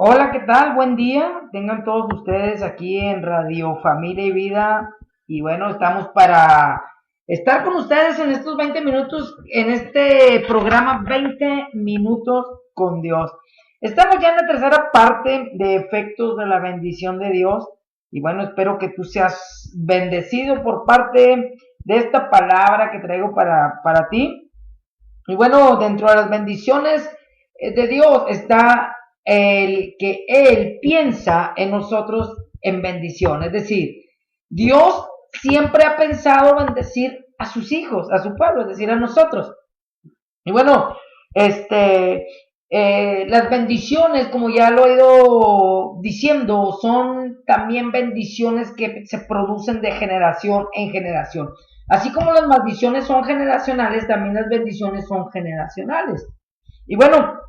Hola, ¿qué tal? Buen día. Tengan todos ustedes aquí en Radio Familia y Vida. Y bueno, estamos para estar con ustedes en estos 20 minutos, en este programa 20 minutos con Dios. Estamos ya en la tercera parte de efectos de la bendición de Dios. Y bueno, espero que tú seas bendecido por parte de esta palabra que traigo para ti. Y bueno, dentro de las bendiciones de Dios está el que Él piensa en nosotros en bendición. Es decir, Dios siempre ha pensado bendecir a sus hijos, a su pueblo, es decir, a nosotros. Y bueno, las bendiciones, como ya lo he ido diciendo, son también bendiciones que se producen de generación en generación. Así como las maldiciones son generacionales, también las bendiciones son generacionales. Y bueno,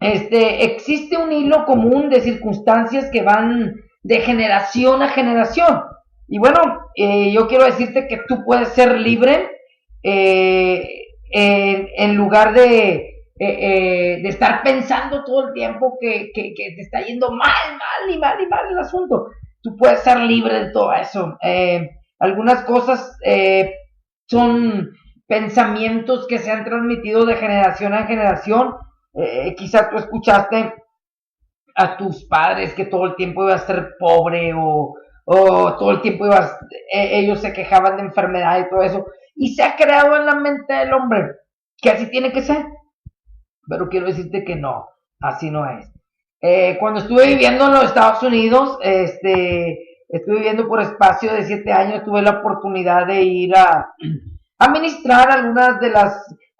existe un hilo común de circunstancias que van de generación a generación. Y bueno, yo quiero decirte que tú puedes ser libre en lugar de estar pensando todo el tiempo que te está yendo mal el asunto. Tú puedes ser libre de todo eso. Algunas cosas son pensamientos que se han transmitido de generación a generación. Quizás tú escuchaste a tus padres que todo el tiempo ibas a ser pobre o todo el tiempo ellos se quejaban de enfermedad y todo eso. Y se ha creado en la mente del hombre que así tiene que ser. Pero quiero decirte que no, así no es. Cuando estuve viviendo en los Estados Unidos, estuve viviendo por espacio de 7 años, tuve la oportunidad de ir a ministrar algunas de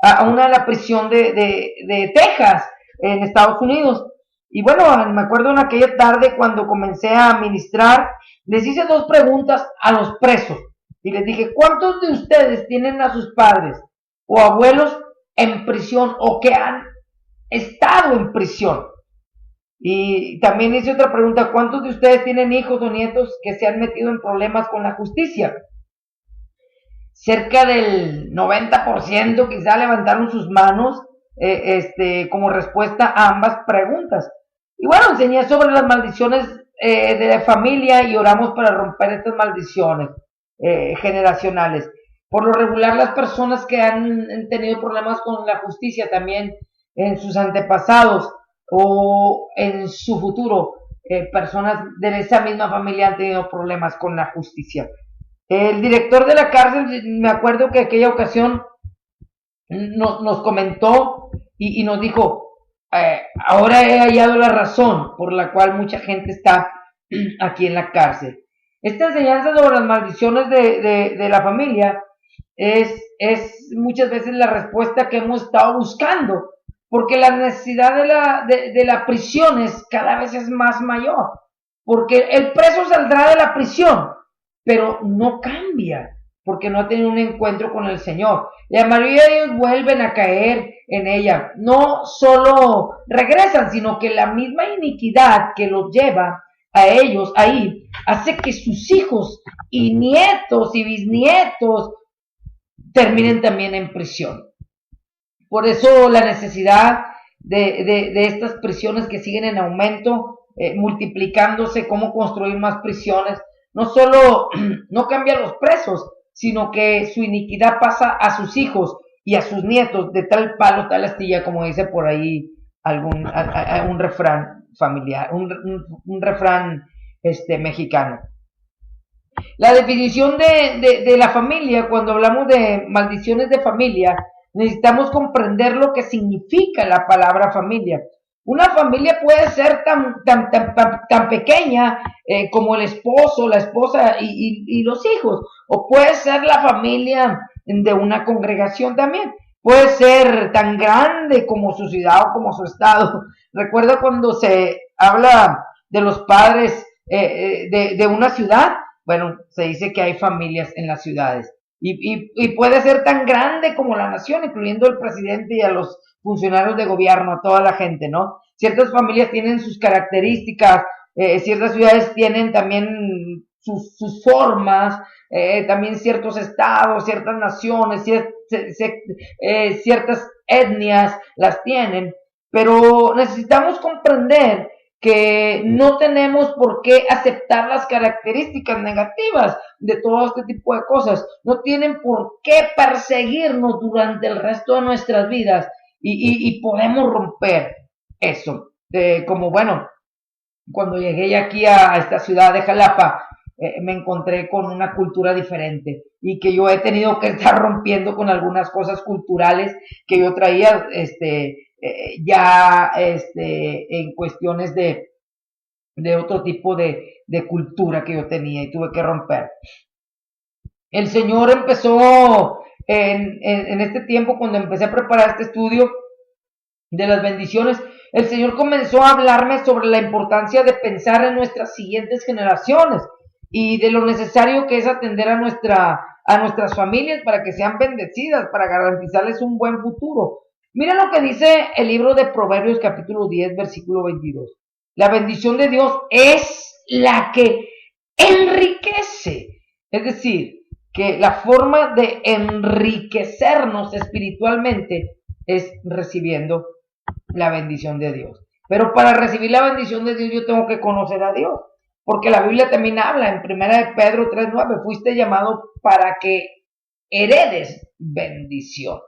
a una de la prisión de Texas, en Estados Unidos. Y bueno, me acuerdo en aquella tarde cuando comencé a ministrar, les hice 2 preguntas a los presos. Y les dije, ¿cuántos de ustedes tienen a sus padres o abuelos en prisión o que han estado en prisión? Y también hice otra pregunta, ¿cuántos de ustedes tienen hijos o nietos que se han metido en problemas con la justicia? Cerca del 90% quizá levantaron sus manos como respuesta a ambas preguntas. Y bueno, enseñé sobre las maldiciones de la familia y oramos para romper estas maldiciones generacionales. Por lo regular, las personas que han tenido problemas con la justicia también en sus antepasados o en su futuro, personas de esa misma familia han tenido problemas con la justicia. El director de la cárcel, me acuerdo que aquella ocasión nos comentó y nos dijo, ahora he hallado la razón por la cual mucha gente está aquí en la cárcel. Esta enseñanza sobre las maldiciones de la familia es muchas veces la respuesta que hemos estado buscando, porque la necesidad de la prisión cada vez es más mayor, porque el preso saldrá de la prisión, pero no cambia, porque no ha tenido un encuentro con el Señor. La mayoría de ellos vuelven a caer en ella. No solo regresan, sino que la misma iniquidad que los lleva a ellos ahí hace que sus hijos y nietos y bisnietos terminen también en prisión. Por eso la necesidad de estas prisiones que siguen en aumento, multiplicándose, cómo construir más prisiones. No solo no cambia a los presos, sino que su iniquidad pasa a sus hijos y a sus nietos de tal palo, tal astilla, como dice por ahí un refrán familiar, un refrán mexicano. La definición de la familia, cuando hablamos de maldiciones de familia, necesitamos comprender lo que significa la palabra familia. Una familia puede ser tan pequeña como el esposo, la esposa y los hijos, o puede ser la familia de una congregación también. Puede ser tan grande como su ciudad o como su estado. Recuerda cuando se habla de los padres de una ciudad, bueno, se dice que hay familias en las ciudades. Y puede ser tan grande como la nación, incluyendo el presidente y a los funcionarios de gobierno, a toda la gente, ¿no? Ciertas familias tienen sus características, ciertas ciudades tienen también sus formas, también ciertos estados, ciertas naciones, ciertas etnias las tienen, pero necesitamos comprender que no tenemos por qué aceptar las características negativas de todo este tipo de cosas. No tienen por qué perseguirnos durante el resto de nuestras vidas y podemos romper eso. Como bueno, cuando llegué aquí a esta ciudad de Jalapa, me encontré con una cultura diferente y que yo he tenido que estar rompiendo con algunas cosas culturales que yo traía en cuestiones de otro tipo de cultura que yo tenía y tuve que romper. El Señor empezó en este tiempo, cuando empecé a preparar este estudio de las bendiciones, el Señor comenzó a hablarme sobre la importancia de pensar en nuestras siguientes generaciones y de lo necesario que es atender a nuestras familias para que sean bendecidas, para garantizarles un buen futuro. Mira lo que dice el libro de Proverbios capítulo 10, versículo 22. La bendición de Dios es la que enriquece. Es decir, que la forma de enriquecernos espiritualmente es recibiendo la bendición de Dios. Pero para recibir la bendición de Dios yo tengo que conocer a Dios. Porque la Biblia también habla en 1 de Pedro 3:9, fuiste llamado para que heredes bendición.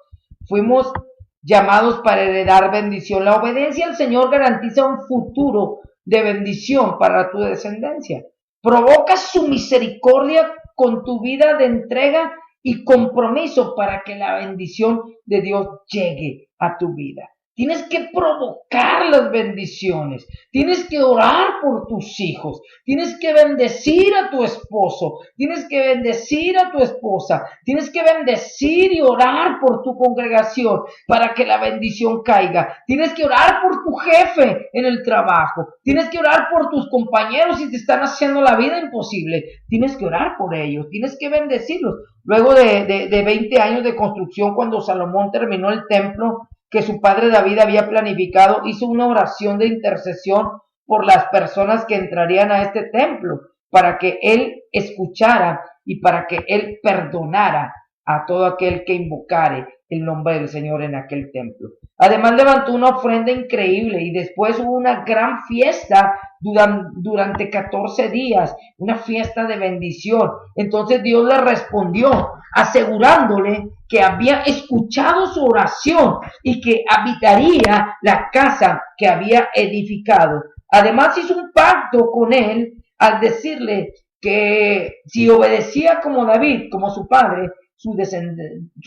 Fuimos llamados para heredar bendición. La obediencia al Señor garantiza un futuro de bendición para tu descendencia. Provoca su misericordia con tu vida de entrega y compromiso para que la bendición de Dios llegue a tu vida. Tienes que provocar las bendiciones, tienes que orar por tus hijos, tienes que bendecir a tu esposo, tienes que bendecir a tu esposa, tienes que bendecir y orar por tu congregación para que la bendición caiga. Tienes que orar por tu jefe en el trabajo, tienes que orar por tus compañeros si te están haciendo la vida imposible, tienes que orar por ellos, tienes que bendecirlos. Luego de 20 años de construcción, cuando Salomón terminó el templo que su padre David había planificado, hizo una oración de intercesión por las personas que entrarían a este templo, para que él escuchara y para que él perdonara a todo aquel que invocare el nombre del Señor en aquel templo. Además levantó una ofrenda increíble y después hubo una gran fiesta durante 14 días, una fiesta de bendición. Entonces Dios le respondió asegurándole que había escuchado su oración y que habitaría la casa que había edificado. Además hizo un pacto con él al decirle que si obedecía como David, como su padre, su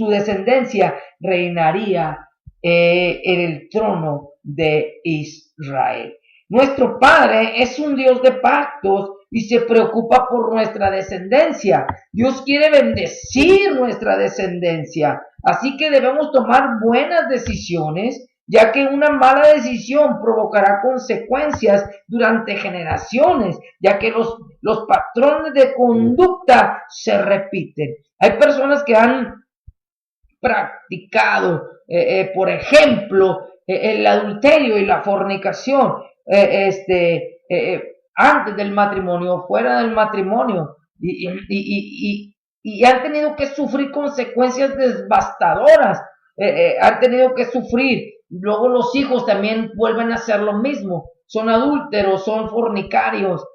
descendencia reinaría en el trono de Israel. Nuestro Padre es un Dios de pactos y se preocupa por nuestra descendencia. Dios quiere bendecir nuestra descendencia. Así que debemos tomar buenas decisiones, ya que una mala decisión provocará consecuencias durante generaciones, ya que los patrones de conducta se repiten. Hay personas que han practicado, por ejemplo, el adulterio y la fornicación, antes del matrimonio, fuera del matrimonio, y han tenido que sufrir consecuencias devastadoras, han tenido que sufrir. Luego los hijos también vuelven a hacer lo mismo, son adúlteros, son fornicarios,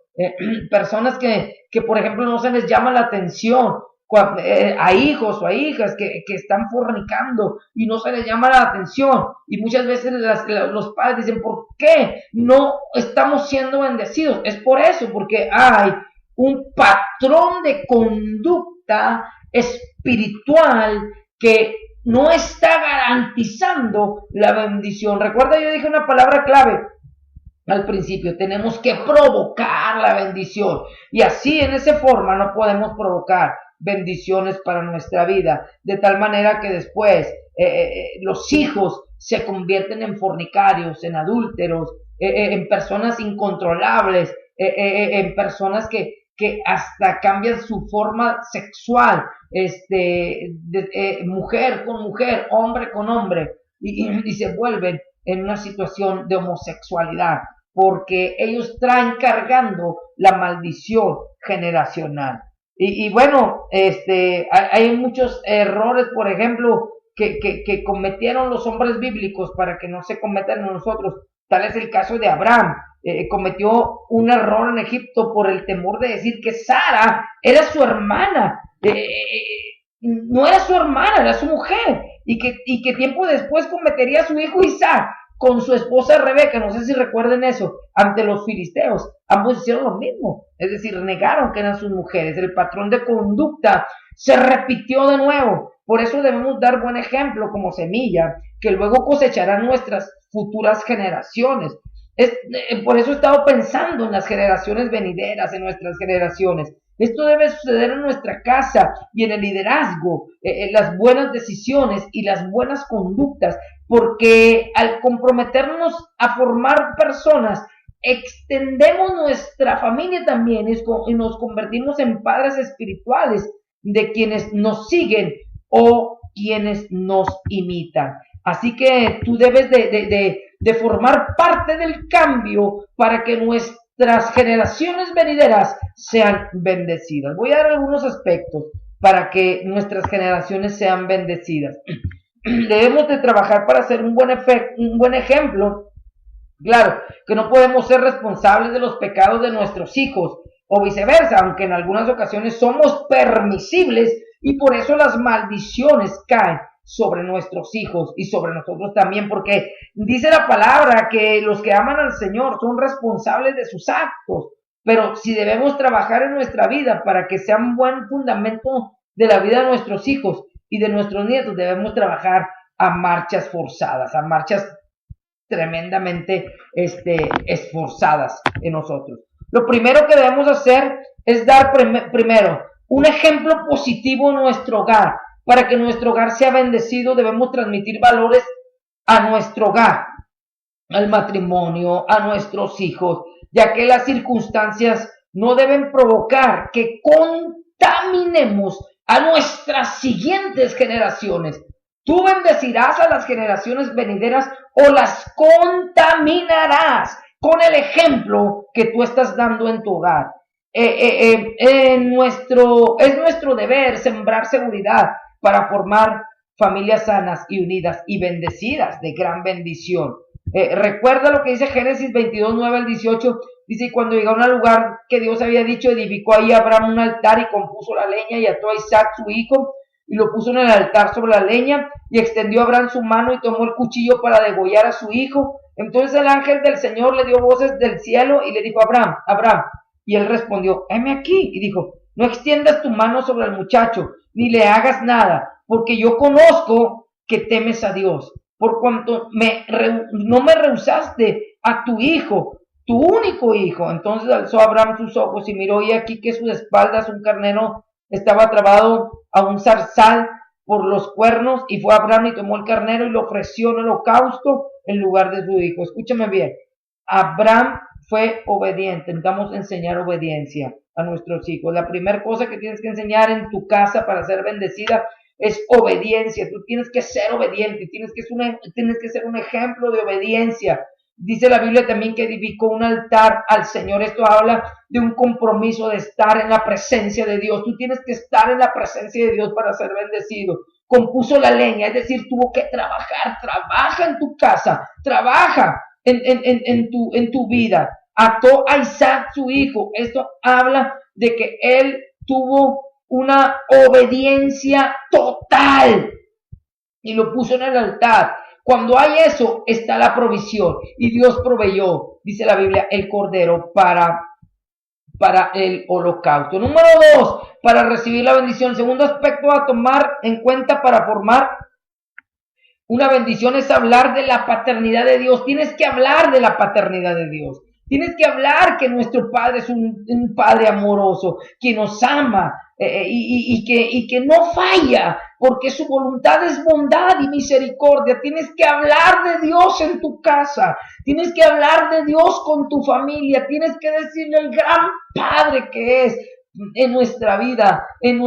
personas que por ejemplo no se les llama la atención a hijos o a hijas que están fornicando y no se les llama la atención, y muchas veces los padres dicen, ¿por qué no estamos siendo bendecidos? Es por eso, porque hay un patrón de conducta espiritual que no está garantizando la bendición. Recuerda, yo dije una palabra clave al principio: tenemos que provocar la bendición, y así en esa forma no podemos provocar bendiciones para nuestra vida, de tal manera que después los hijos se convierten en fornicarios, en adúlteros, en personas incontrolables, en personas que hasta cambian su forma sexual, mujer con mujer, hombre con hombre, y se vuelven en una situación de homosexualidad, porque ellos traen cargando la maldición generacional. Y bueno, hay muchos errores, por ejemplo, que cometieron los hombres bíblicos para que no se cometan en nosotros. Tal es el caso de Abraham. cometió un error en Egipto por el temor de decir que Sara era su hermana. No era su hermana, era su mujer, y que tiempo después cometería a su hijo Isaac con su esposa Rebeca. No sé si recuerden eso, ante los filisteos. Ambos hicieron lo mismo, es decir, negaron que eran sus mujeres. El patrón de conducta se repitió de nuevo. Por eso debemos dar buen ejemplo como semilla que luego cosecharán nuestras futuras generaciones. Por eso he estado pensando en las generaciones venideras, en nuestras generaciones. Esto debe suceder en nuestra casa y en el liderazgo, en las buenas decisiones y las buenas conductas, porque al comprometernos a formar personas, extendemos nuestra familia también y nos convertimos en padres espirituales de quienes nos siguen o quienes nos imitan. Así que tú debes de formar parte del cambio para que nuestras generaciones venideras sean bendecidas. Voy a dar algunos aspectos para que nuestras generaciones sean bendecidas. Debemos de trabajar para ser un buen ejemplo. Claro, que no podemos ser responsables de los pecados de nuestros hijos o viceversa, aunque en algunas ocasiones somos permisibles y por eso las maldiciones caen sobre nuestros hijos y sobre nosotros también, porque dice la palabra que los que aman al Señor son responsables de sus actos, pero si debemos trabajar en nuestra vida para que sea un buen fundamento de la vida de nuestros hijos y de nuestros nietos, debemos trabajar a marchas forzadas, a marchas tremendamente esforzadas en nosotros. Lo primero que debemos hacer es dar primero un ejemplo positivo en nuestro hogar. Para que nuestro hogar sea bendecido, debemos transmitir valores a nuestro hogar, al matrimonio, a nuestros hijos, ya que las circunstancias no deben provocar que contaminemos a nuestras siguientes generaciones. Tú bendecirás a las generaciones venideras o las contaminarás con el ejemplo que tú estás dando en tu hogar. Es nuestro deber sembrar seguridad para formar familias sanas y unidas y bendecidas de gran bendición. Recuerda lo que dice Génesis 22, 9 al 18. Dice, y cuando llegaron al lugar que Dios había dicho, edificó ahí Abraham un altar y compuso la leña y ató a Isaac su hijo y lo puso en el altar sobre la leña, y extendió Abraham su mano y tomó el cuchillo para degollar a su hijo. Entonces el ángel del Señor le dio voces del cielo y le dijo, Abraham, Abraham. Y él respondió, heme aquí. Y dijo, no extiendas tu mano sobre el muchacho, ni le hagas nada, porque yo conozco que temes a Dios, por cuanto no me rehusaste a tu hijo, tu único hijo. Entonces alzó Abraham sus ojos y miró, y aquí que a sus espaldas un carnero estaba trabado a un zarzal por los cuernos, y fue Abraham y tomó el carnero y lo ofreció en holocausto en lugar de su hijo. Escúchame bien, Abraham fue obediente. Necesitamos enseñar obediencia a nuestros hijos. La primera cosa que tienes que enseñar en tu casa para ser bendecida es obediencia. Tú tienes que ser obediente, tienes que ser un ejemplo de obediencia. Dice la Biblia también que edificó un altar al Señor. Esto habla de un compromiso de estar en la presencia de Dios. Tú tienes que estar en la presencia de Dios para ser bendecido. Compuso la leña, es decir, tuvo que trabajar. Trabaja en tu casa, trabaja en tu vida. Ató a Isaac su hijo. Esto habla de que él tuvo una obediencia total y lo puso en el altar. Cuando hay eso, está la provisión, y Dios proveyó, dice la Biblia, el cordero para el holocausto. Número 2, para recibir la bendición. Segundo aspecto a tomar en cuenta para formar una bendición es hablar de la paternidad de Dios. Tienes que hablar de la paternidad de Dios. Tienes que hablar que nuestro Padre es un Padre amoroso, que nos ama y que no falla, porque su voluntad es bondad y misericordia. Tienes que hablar de Dios en tu casa, tienes que hablar de Dios con tu familia, tienes que decirle el gran Padre que es en nuestra vida, Él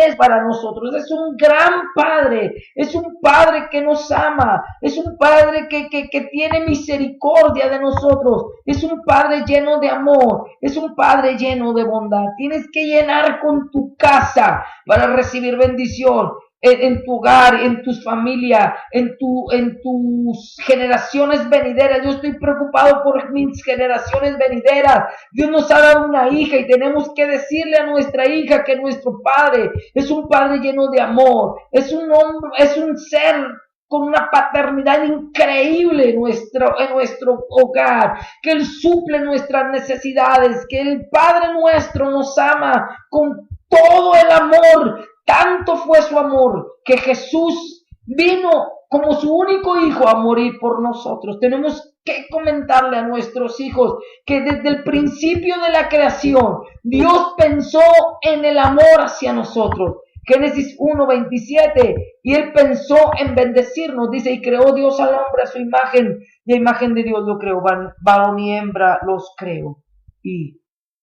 es para nosotros, es un gran Padre, es un Padre que nos ama, es un Padre que tiene misericordia de nosotros, es un Padre lleno de amor, es un Padre lleno de bondad. Tienes que llenar con tu casa para recibir bendición. en tu hogar, en tus familias, en tus generaciones venideras. Yo estoy preocupado por mis generaciones venideras. Dios nos ha dado una hija y tenemos que decirle a nuestra hija que nuestro padre es un padre lleno de amor, es un hombre, es un ser con una paternidad increíble en nuestro hogar, que Él suple nuestras necesidades, que el Padre nuestro nos ama con todo el amor. Tanto fue su amor que Jesús vino como su único hijo a morir por nosotros. Tenemos que comentarle a nuestros hijos que desde el principio de la creación Dios pensó en el amor hacia nosotros. Génesis 1:27, y Él pensó en bendecirnos, dice, y creó Dios al hombre a su imagen, y a imagen de Dios lo creó, varón y hembra los creó, y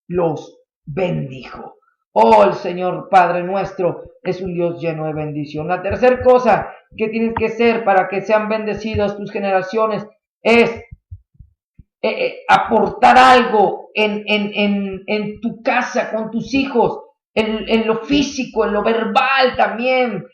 los bendijo. Oh, el Señor Padre nuestro es un Dios lleno de bendición. La tercera cosa que tienes que hacer para que sean bendecidas tus generaciones es aportar algo en tu casa, con tus hijos, en lo físico, en lo verbal también.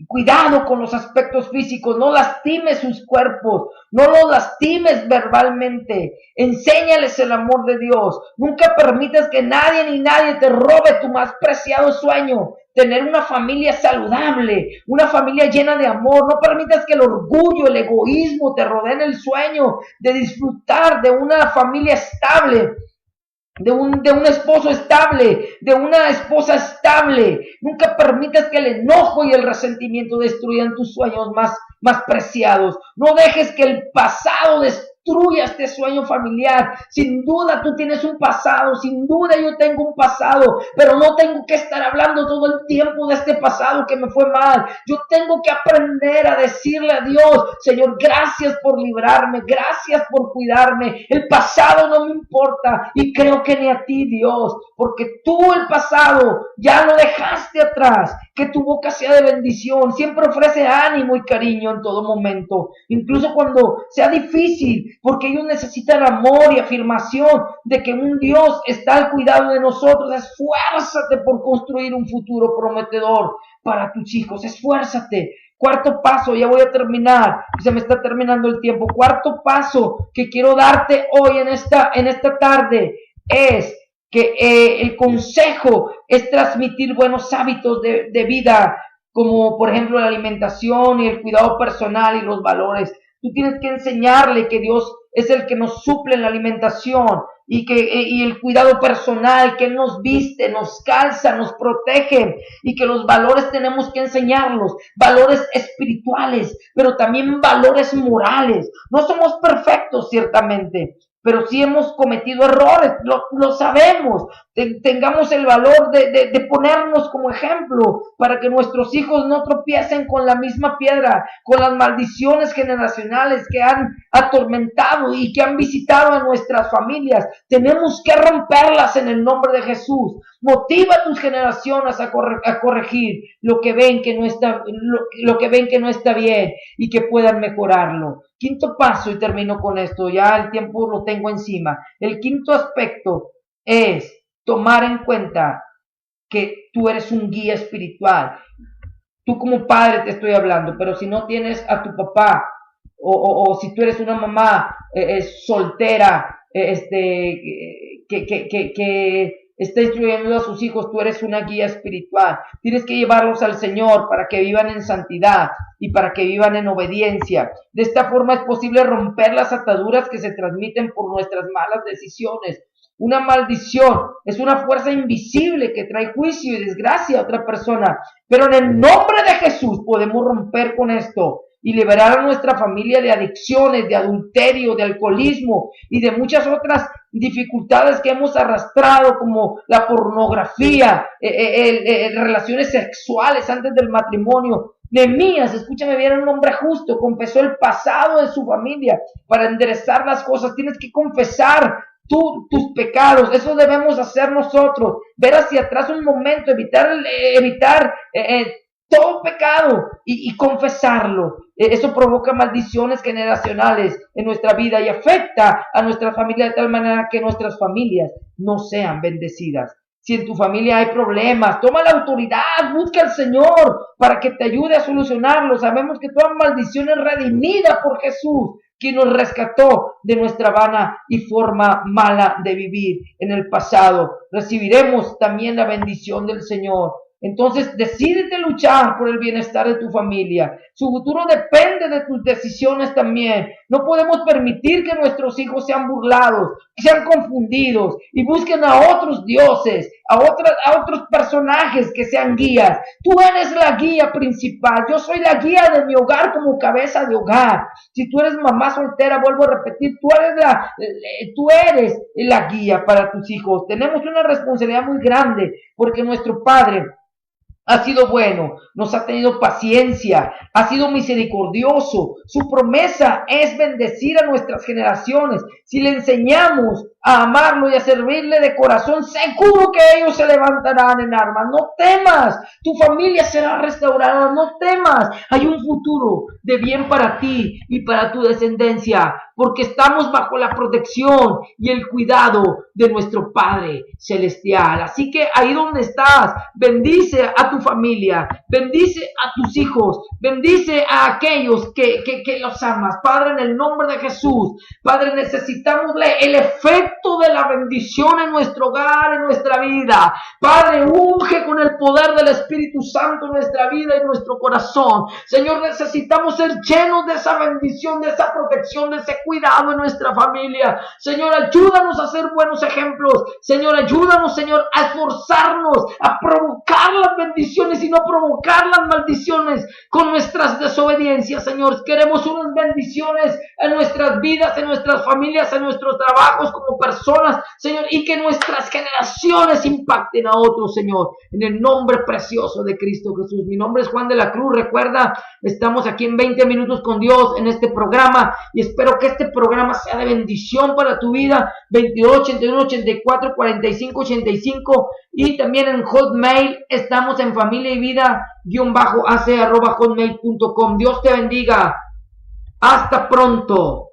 Cuidado con los aspectos físicos, no lastimes sus cuerpos, no los lastimes verbalmente, enséñales el amor de Dios, nunca permitas que nadie ni nadie te robe tu más preciado sueño, tener una familia saludable, una familia llena de amor. No permitas que el orgullo, el egoísmo te rodeen el sueño de disfrutar de una familia estable, de un esposo estable, de una esposa estable. Nunca permitas que el enojo y el resentimiento destruyan tus sueños más preciados. No dejes que el pasado destruya este sueño familiar. Sin duda tú tienes un pasado, sin duda yo tengo un pasado, pero no tengo que estar hablando todo el tiempo de este pasado que me fue mal. Yo tengo que aprender a decirle a Dios: Señor, gracias por librarme, gracias por cuidarme. El pasado no me importa, y creo que ni a ti, Dios, porque tú el pasado ya lo dejaste atrás. Que tu boca sea de bendición, siempre ofrece ánimo y cariño en todo momento, incluso cuando sea difícil, porque ellos necesitan amor y afirmación de que un Dios está al cuidado de nosotros. Esfuérzate por construir un futuro prometedor para tus hijos, esfuérzate. Cuarto paso, ya voy a terminar, se me está terminando el tiempo. Cuarto paso que quiero darte hoy en esta tarde es que el consejo es transmitir buenos hábitos de vida, como por ejemplo la alimentación y el cuidado personal y los valores. Tú tienes que enseñarle que Dios es el que nos suple en la alimentación y el cuidado personal, que Él nos viste, nos calza, nos protege, y que los valores tenemos que enseñarlos, valores espirituales, pero también valores morales. No somos perfectos, ciertamente, pero sí hemos cometido errores, lo sabemos. Tengamos el valor de ponernos como ejemplo para que nuestros hijos no tropiecen con la misma piedra, con las maldiciones generacionales que han atormentado y que han visitado a nuestras familias. Tenemos que romperlas en el nombre de Jesús. Motiva a tus generaciones a corregir lo que ven que no está, lo que ven que no está bien, y que puedan mejorarlo. Quinto paso, y termino con esto, ya el tiempo lo tengo encima. El quinto aspecto es tomar en cuenta que tú eres un guía espiritual. Tú como padre te estoy hablando, pero si no tienes a tu papá, o si tú eres una mamá soltera, que está instruyendo a sus hijos, tú eres una guía espiritual. Tienes que llevarlos al Señor para que vivan en santidad y para que vivan en obediencia. De esta forma es posible romper las ataduras que se transmiten por nuestras malas decisiones. Una maldición es una fuerza invisible que trae juicio y desgracia a otra persona, pero en el nombre de Jesús podemos romper con esto y liberar a nuestra familia de adicciones, de adulterio, de alcoholismo y de muchas otras dificultades que hemos arrastrado, como la pornografía, relaciones sexuales antes del matrimonio. Nehemías, escúchame bien, era un hombre justo, confesó el pasado de su familia para enderezar las cosas. Tienes que confesar tus pecados, eso debemos hacer nosotros, ver hacia atrás un momento, evitar todo pecado y confesarlo. Eso provoca maldiciones generacionales en nuestra vida y afecta a nuestra familia de tal manera que nuestras familias no sean bendecidas. Si en tu familia hay problemas, toma la autoridad, busca al Señor para que te ayude a solucionarlo. Sabemos que toda maldición es redimida por Jesús, quien nos rescató de nuestra vana y forma mala de vivir en el pasado. Recibiremos también la bendición del Señor. Entonces, decídete luchar por el bienestar de tu familia. Su futuro depende de tus decisiones también. No podemos permitir que nuestros hijos sean burlados, sean confundidos y busquen a otros dioses, a otros personajes que sean guías. Tú eres la guía principal. Yo soy la guía de mi hogar como cabeza de hogar. Si tú eres mamá soltera, vuelvo a repetir, tú eres la guía para tus hijos. Tenemos una responsabilidad muy grande porque nuestro Padre ha sido bueno, nos ha tenido paciencia, ha sido misericordioso. Su promesa es bendecir a nuestras generaciones. Si le enseñamos a amarlo y a servirle de corazón, seguro que ellos se levantarán en armas. No temas, tu familia será restaurada, no temas. Hay un futuro de bien para ti y para tu descendencia, porque estamos bajo la protección y el cuidado de nuestro Padre Celestial. Así que ahí donde estás, bendice a tu familia, bendice a tus hijos, bendice a aquellos que los amas. Padre, en el nombre de Jesús, Padre, necesitamos el efecto de la bendición en nuestro hogar, en nuestra vida. Padre, unge con el poder del Espíritu Santo en nuestra vida y nuestro corazón. Señor, necesitamos ser llenos de esa bendición, de esa protección, de ese cuidado en nuestra familia. Señor, ayúdanos a ser buenos ejemplos. Señor, ayúdanos, Señor, a esforzarnos, a provocar las bendiciones y no provocar las maldiciones con nuestras desobediencias. Señor, queremos unas bendiciones en nuestras vidas, en nuestras familias, en nuestros trabajos como personas, Señor, y que nuestras generaciones impacten a otros, Señor, en el nombre precioso de Cristo Jesús. Mi nombre es Juan de la Cruz. Recuerda, estamos aquí en 20 minutos con Dios en este programa y espero que este programa sea de bendición para tu vida. 22 81 84 45 85 y también en Hotmail estamos en familia y vida _ac @hotmail.com. Dios te bendiga. Hasta pronto.